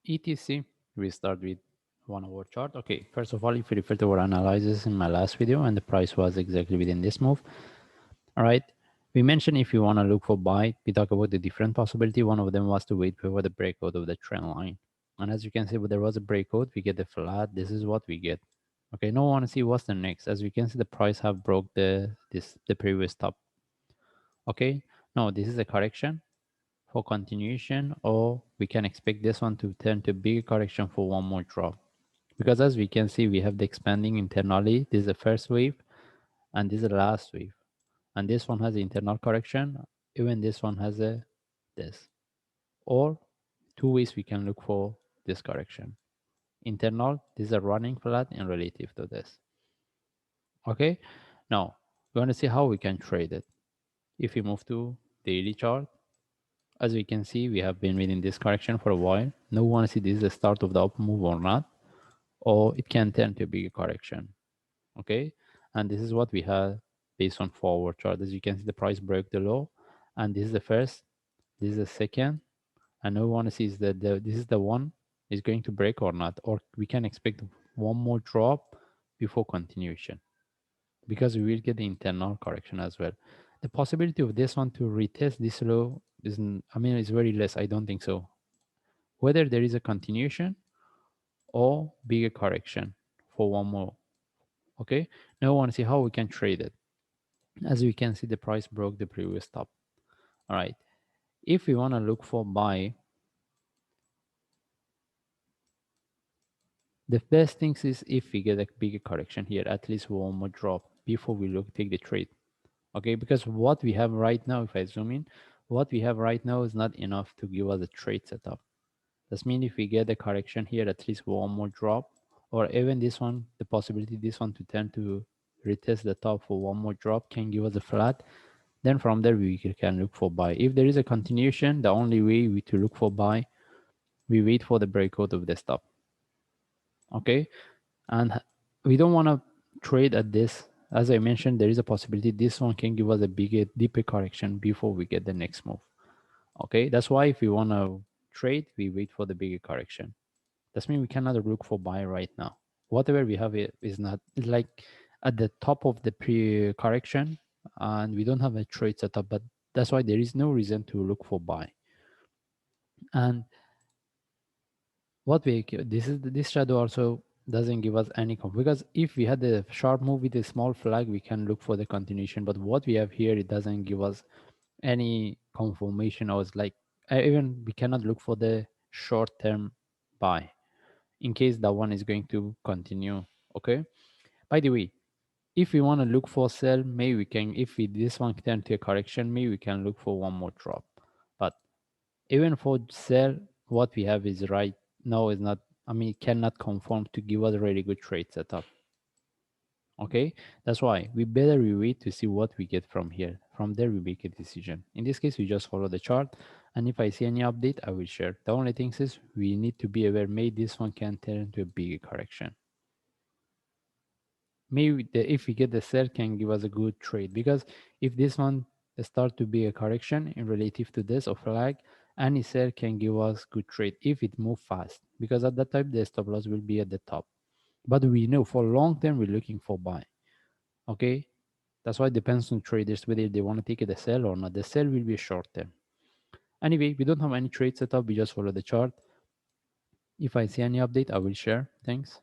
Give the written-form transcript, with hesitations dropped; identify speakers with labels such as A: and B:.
A: etc. We start with 1 hour chart. Okay, first of all, if you refer to our analysis in my last video, and the price was exactly within this move. All right. We mentioned if you want to look for buy, we talk about the different possibility. One of them was to wait for the breakout of the trend line. And as you can see, there was a breakout, we get the flat. This is what we get. Okay, now I want to see what's the next. As we can see, the price have broke the previous top. Okay, now this is a correction for continuation, or we can expect this one to turn to big correction for one more drop. Because as we can see, we have the expanding internally. This is the first wave, and this is the last wave. And this one has the internal correction. Even this one has a this. Or two ways we can look for this correction. Internal, this is a running flat in relative to this. Okay, now we want to see how we can trade it. If we move to daily chart, as we can see, we have been within this correction for a while. Now we want to see this is the start of the up move or not, or it can turn to a bigger correction. Okay, and this is what we have based on forward chart. As you can see, the price broke the low, and this is the first, this is the second, and now we want to see is that this is the one is going to break or not, or we can expect one more drop before continuation, because we will get the internal correction as well. The possibility of this one to retest this low isn't, I mean, it's very less. I don't think so. Whether there is a continuation or bigger correction for one more. Okay, now I want to see how we can trade it. As we can see, the price broke the previous top. All right, if we want to look for buy, the best things is if we get a bigger correction here, at least one more drop before we take the trade. Okay, because what we have right now, if I zoom in, what we have right now is not enough to give us a trade setup. That means if we get a correction here, at least one more drop, or even this one, the possibility this one to turn to retest the top for one more drop can give us a flat. Then from there we can look for buy. If there is a continuation, the only way we to look for buy, we wait for the breakout of the stop. Okay, and we don't want to trade at this. As I mentioned, there is a possibility this one can give us a bigger, deeper correction before we get the next move. Okay, that's why if we want to trade, we wait for the bigger correction. That means we cannot look for buy right now. Whatever we have is not like at the top of the pre-correction, and we don't have a trade setup. But that's why there is no reason to look for buy. And what we this shadow also doesn't give us any because if we had a sharp move with a small flag, we can look for the continuation. But what we have here, it doesn't give us any confirmation. Or it's like even we cannot look for the short term buy in case that one is going to continue. Okay, by the way, if we want to look for sell, maybe we can, if we this one turn to a correction, maybe we can look for one more drop. But even for sell, what we have is right now is not, I mean, it cannot conform to give us a really good trade setup. Okay, that's why we better wait to see what we get from here. From there, we make a decision. In this case, we just follow the chart, and if I see any update, I will share. The only thing is we need to be aware. Maybe this one can turn into a bigger correction. Maybe if we get the sell, can give us a good trade, because if this one start to be a correction in relative to this or flag, any sell can give us good trade if it move fast, because at that time the stop loss will be at the top. But we know for long term we're looking for buy. Okay, that's why it depends on traders whether they want to take it a sell or not. The sell will be short term. Anyway, we don't have any trade setup, we just follow the chart. If I see any update, I will share. Thanks.